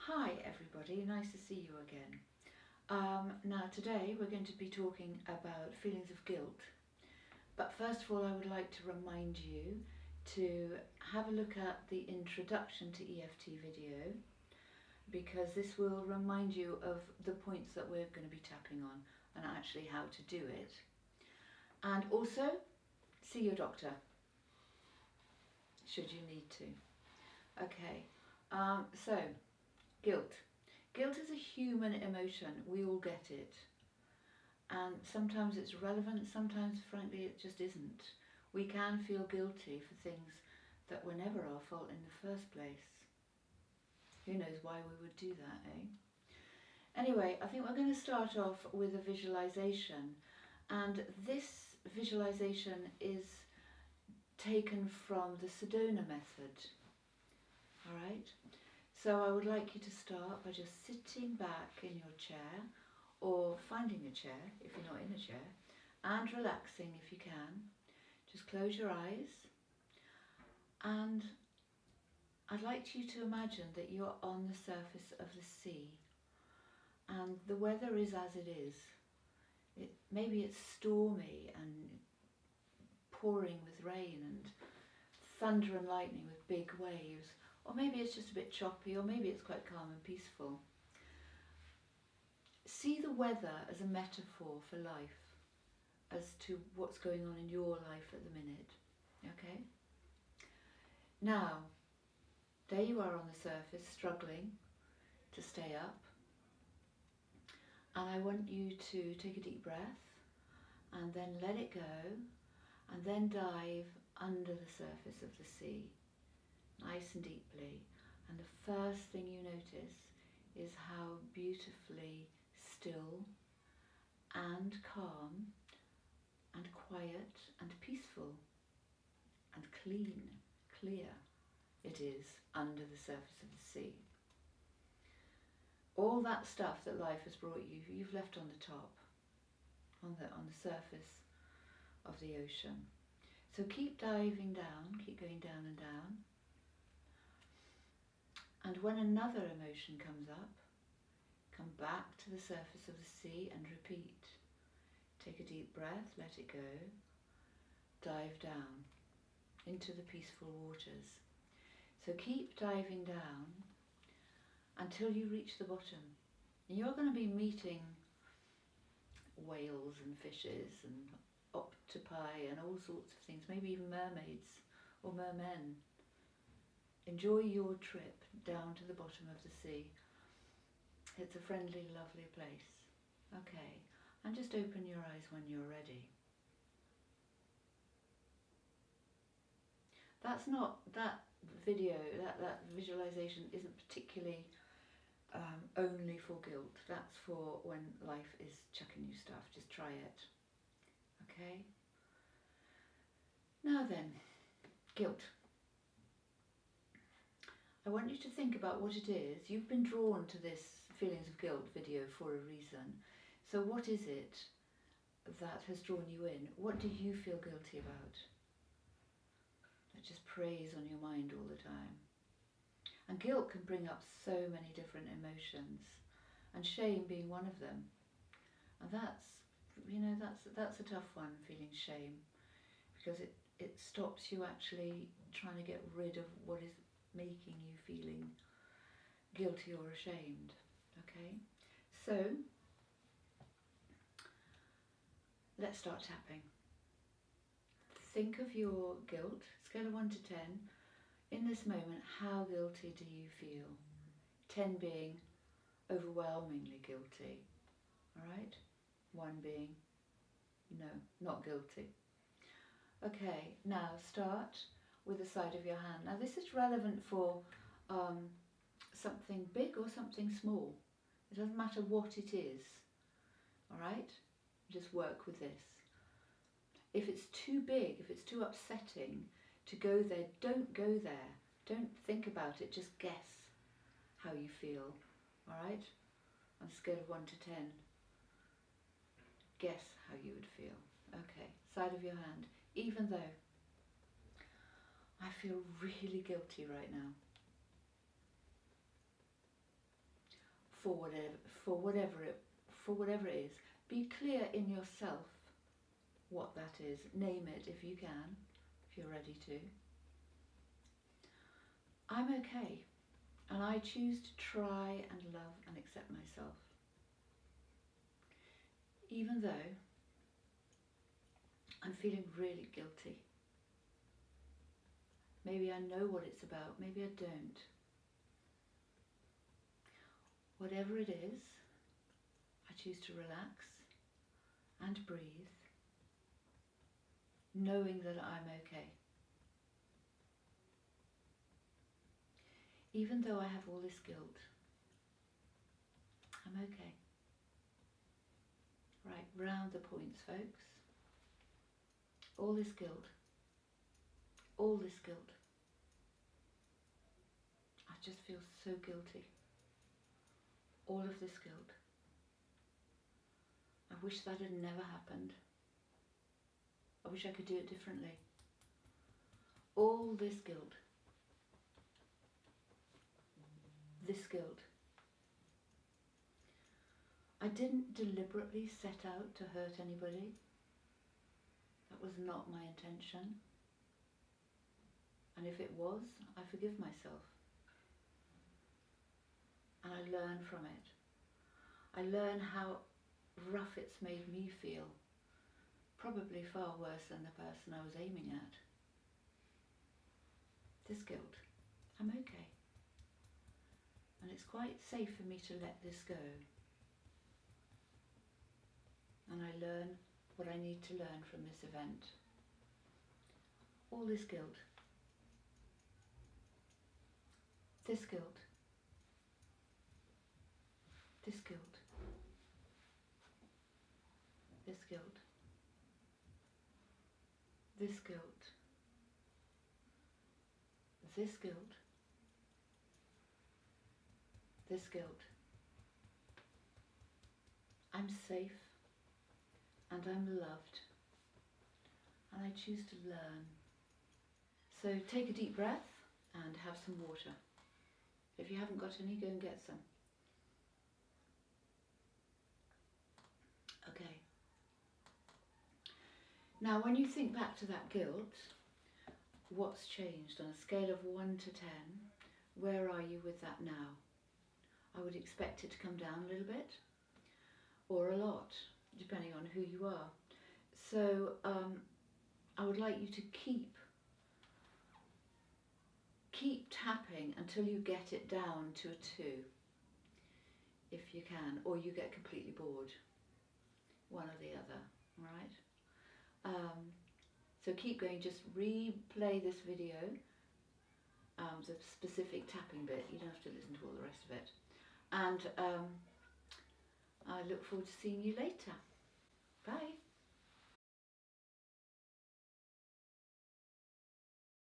Hi everybody, nice to see you again. Now today we're going to be talking about feelings of guilt. But first of all I would like to remind you to have a look at the introduction to EFT video, because this will remind you of the points that we're going to be tapping on and actually how to do it. And also see your doctor, should you need to. Okay, so guilt. Guilt is a human emotion, we all get it. And sometimes it's relevant, sometimes frankly it just isn't. We can feel guilty for things that were never our fault in the first place. Who knows why we would do that, eh? Anyway, I think we're going to start off with a visualization. And this visualization is taken from the Sedona method. Alright? So I would like you to start by just sitting back in your chair, or finding a chair if you're not in a chair, and relaxing if you can. Just close your eyes, and I'd like you to imagine that you're on the surface of the sea and the weather is as it is. Maybe it's stormy and pouring with rain and thunder and lightning with big waves, or maybe it's just a bit choppy, or maybe it's quite calm and peaceful. See the weather as a metaphor for life, as to what's going on in your life at the minute, okay? Now, there you are on the surface, struggling to stay up, and I want you to take a deep breath, and then let it go, and then dive under the surface of the sea, nice and deeply. And the first thing you notice is how beautifully still and calm and quiet and peaceful and clear it is under the surface of the sea. All that stuff that life has brought you, you've left on the top, on the surface of the ocean. So keep diving down, keep going down and down. And when another emotion comes up, come back to the surface of the sea and repeat. Take a deep breath, let it go, dive down into the peaceful waters. So keep diving down until you reach the bottom. And you're going to be meeting whales and fishes and octopi and all sorts of things, maybe even mermaids or mermen. Enjoy your trip down to the bottom of the sea. It's a friendly, lovely place. Okay, and just open your eyes when you're ready. That's not, that video, that visualization isn't particularly only for guilt. That's for when life is chucking you stuff. Just try it. Okay? Now then, guilt. I want you to think about what it is. You've been drawn to this feelings of guilt video for a reason. So what is it that has drawn you in? What do you feel guilty about? That just preys on your mind all the time. And guilt can bring up so many different emotions, and shame being one of them. And that's, you know, that's a tough one, feeling shame, because it stops you actually trying to get rid of what is making you feeling guilty or ashamed. Okay, so let's start tapping. Think of your guilt, scale of 1 to 10. In this moment, how guilty do you feel? 10 being overwhelmingly guilty, all right? 1 being no, not guilty. Okay, now start with the side of your hand. Now this is relevant for something big or something small. It doesn't matter what it is, all right? Just work with this. If it's too big, if it's too upsetting to go there, don't go there. Don't think about it, just guess how you feel, all right? On a scale of 1 to 10, guess how you would feel. Okay, side of your hand. Even though I feel really guilty right now. for whatever it is. Be clear in yourself what that is. Name it if you can, if you're ready to. I'm okay, and I choose to try and love and accept myself. Even though I'm feeling really guilty. Maybe I know what it's about, maybe I don't. Whatever it is, I choose to relax and breathe, knowing that I'm okay. Even though I have all this guilt, I'm okay. Right, round the points, folks. All this guilt. All this guilt. I just feel so guilty. All of this guilt. I wish that had never happened. I wish I could do it differently. All this guilt. This guilt. I didn't deliberately set out to hurt anybody. That was not my intention. And if it was, I forgive myself. And I learn from it. I learn how rough it's made me feel. Probably far worse than the person I was aiming at. This guilt. I'm okay. And it's quite safe for me to let this go. And I learn what I need to learn from this event. All this guilt. This guilt. This guilt. This guilt. This guilt. This guilt. This guilt. I'm safe and I'm loved and I choose to learn. So take a deep breath and have some water. If you haven't got any, go and get some. Okay. Now when you think back to that guilt, what's changed? On a scale of 1 to 10, where are you with that now? I would expect it to come down a little bit, or a lot, depending on who you are. So I would like you to keep tapping until you get it down to a 2, if you can, or you get completely bored, one or the other, right? So keep going, just replay this video, the specific tapping bit, you don't have to listen to all the rest of it. And I look forward to seeing you later. Bye.